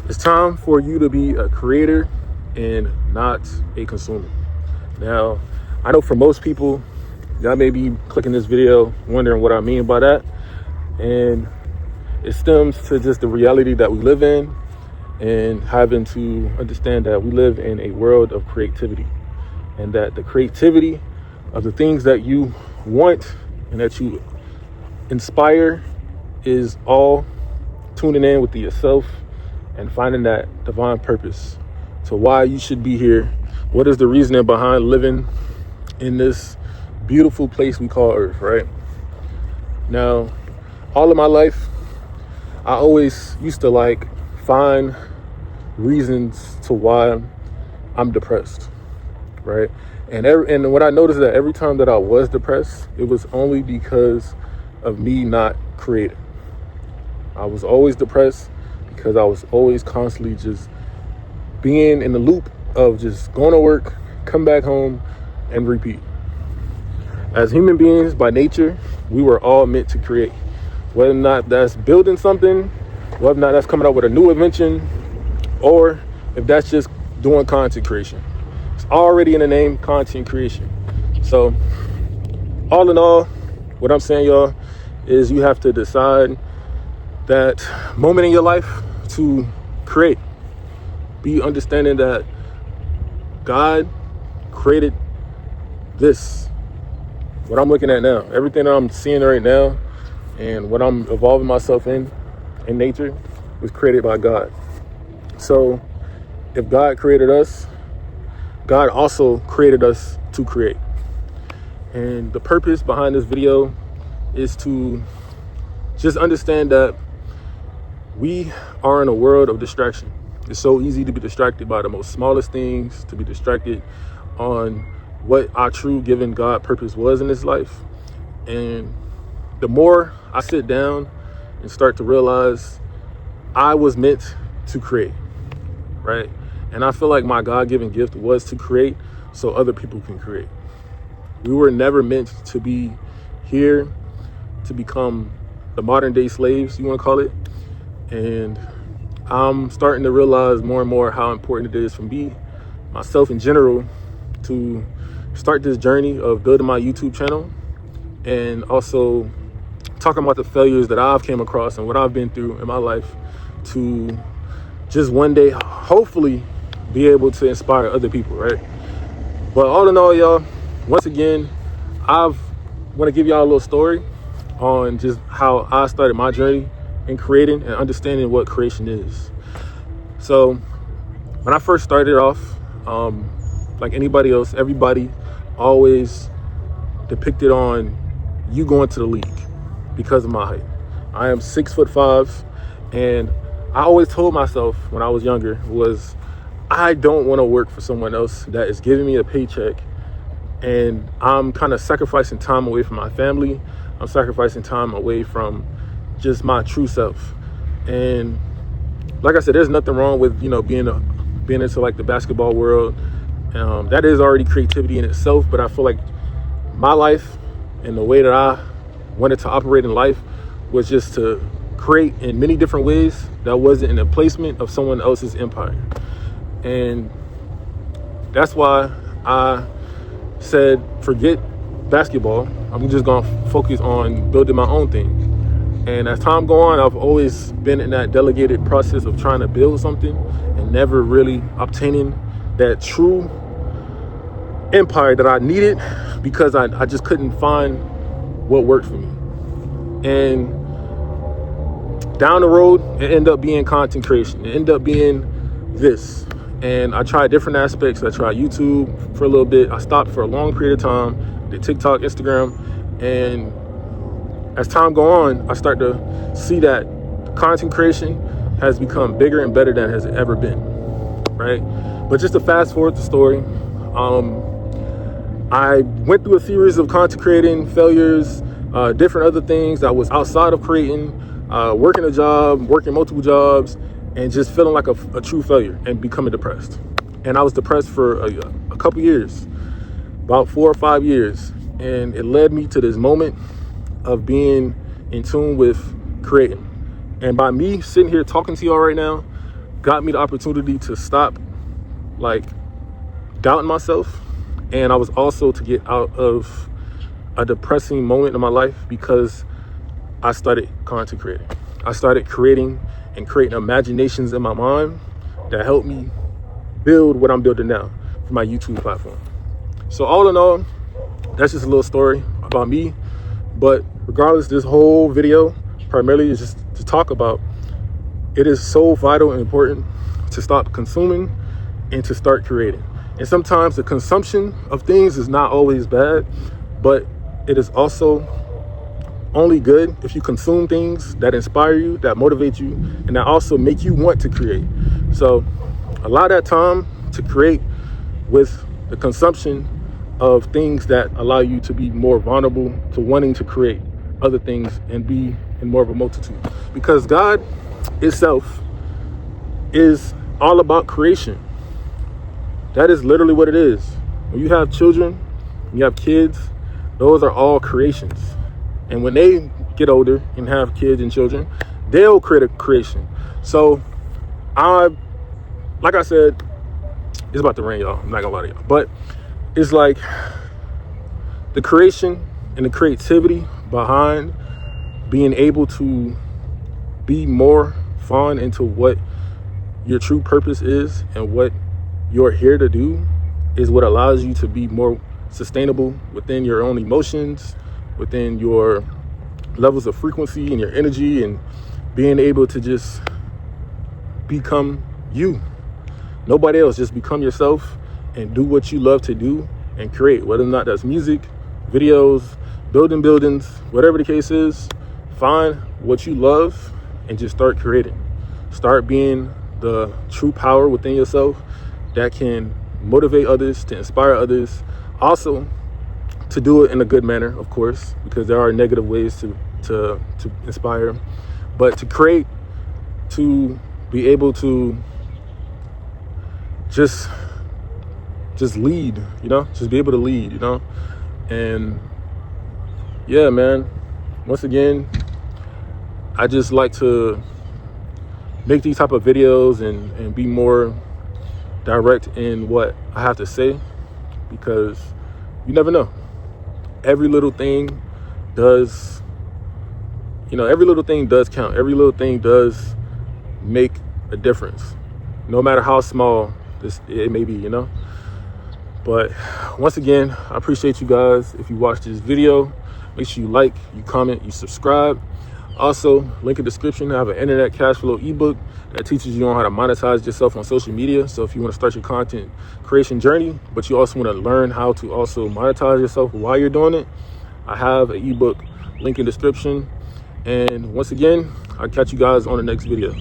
It's time for you to be a creator and not a consumer. Now, I know for most people, y'all may be clicking this video wondering what I mean by that. And it stems to just the reality that we live in and having to understand that we live in a world of creativity, and that the creativity of the things that you want and that you inspire is all tuning in with yourself and finding that divine purpose to why you should be here. What is the reasoning behind living in this beautiful place we call Earth, right? Now, all of my life, I always used to find reasons to why I'm depressed, right? And what I noticed that every time that I was depressed, it was only because of me not creating. I was always depressed because I was always constantly just being in the loop of just going to work, come back home, and repeat. As human beings by nature, we were all meant to create. Whether or not that's building something, whether or not that's coming up with a new invention, or if that's just doing content creation. It's already in the name, content creation. So all in all, what I'm saying, y'all, is you have to decide that moment in your life to create. Be understanding that God created this, what I'm looking at now, everything that I'm seeing right now and what I'm evolving myself in nature was created by God. So if God created us, God also created us to create. And the purpose behind this video is to just understand that we are in a world of distraction. It's so easy to be distracted by the most smallest things, to be distracted on what our true given God purpose was in this life. And the more I sit down and start to realize I was meant to create, right? And I feel like my God-given gift was to create so other people can create. We were never meant to be here to become the modern day slaves, you want to call it. And I'm starting to realize more and more how important it is for me, myself in general, to start this journey of building my YouTube channel and also talking about the failures that I've came across and what I've been through in my life to just one day, hopefully, be able to inspire other people, right? But all in all, y'all, once again, I want to give y'all a little story on just how I started my journey in creating and understanding what creation is. So when I first started off, like anybody else, everybody always depicted on you going to the league because of my height. I am 6'5", and I always told myself when I was younger was I don't want to work for someone else that is giving me a paycheck, and I'm kind of sacrificing time away from my family. I'm sacrificing time away from just my true self. And like I said, there's nothing wrong with, being into like the basketball world. That is already creativity in itself, but I feel like my life and the way that I wanted to operate in life was just to create in many different ways that wasn't in the placement of someone else's empire. And that's why I said, forget basketball. I'm just going to focus on building my own thing. And as time go on, I've always been in that delegated process of trying to build something and never really obtaining that true empire that I needed because I just couldn't find what worked for me. And down the road, it ended up being content creation. It ended up being this. And I tried different aspects. I tried YouTube for a little bit. I stopped for a long period of time, did TikTok, Instagram, and as time go on, I start to see that content creation has become bigger and better than it has ever been, right? But just to fast forward the story, I went through a series of content creating failures, different other things that was outside of creating, working a job, working multiple jobs, and just feeling like a true failure and becoming depressed. And I was depressed for a couple years, about 4 or 5 years. And it led me to this moment of being in tune with creating. And by me sitting here talking to y'all right now, got me the opportunity to stop like doubting myself. And I was also to get out of a depressing moment in my life because I started content creating. I started creating imaginations in my mind that helped me build what I'm building now for my YouTube platform. So all in all, that's just a little story about me. But regardless, this whole video primarily is just to talk about it is so vital and important to stop consuming and to start creating. And sometimes the consumption of things is not always bad, but it is also only good if you consume things that inspire you, that motivate you, and that also make you want to create. So allow that time to create with the consumption of things that allow you to be more vulnerable to wanting to create other things and be in more of a multitude. Because God itself is all about creation. That is literally what it is. When you have children, when you have kids, those are all creations. And when they get older and have kids and children, they'll create a creation. So like I said, it's about to rain, y'all. I'm not gonna lie to y'all. But it's like the creation and the creativity behind being able to be more fun into what your true purpose is and what you're here to do is what allows you to be more sustainable within your own emotions, within your levels of frequency and your energy, and being able to just become you. Nobody else, just become yourself and do what you love to do and create, whether or not that's music, videos, building buildings, whatever the case is. Find what you love and just start creating. Start being the true power within yourself that can motivate others, to inspire others. Also, to do it in a good manner, of course, because there are negative ways to inspire. But to create, to be able to just lead, just be able to lead, And yeah, man, once again, I just like to make these type of videos and be more direct in what I have to say, because you never know. Every little thing does, every little thing does count. Every little thing does make a difference, no matter how small it may be, But once again, I appreciate you guys. If you watch this video, make sure you like, you comment, you subscribe. Also, link in the description. I have an internet cash flow ebook that teaches you on how to monetize yourself on social media. So if you want to start your content creation journey, but you also want to learn how to also monetize yourself while you're doing it, I have an ebook, link in the description. And once again, I'll catch you guys on the next video.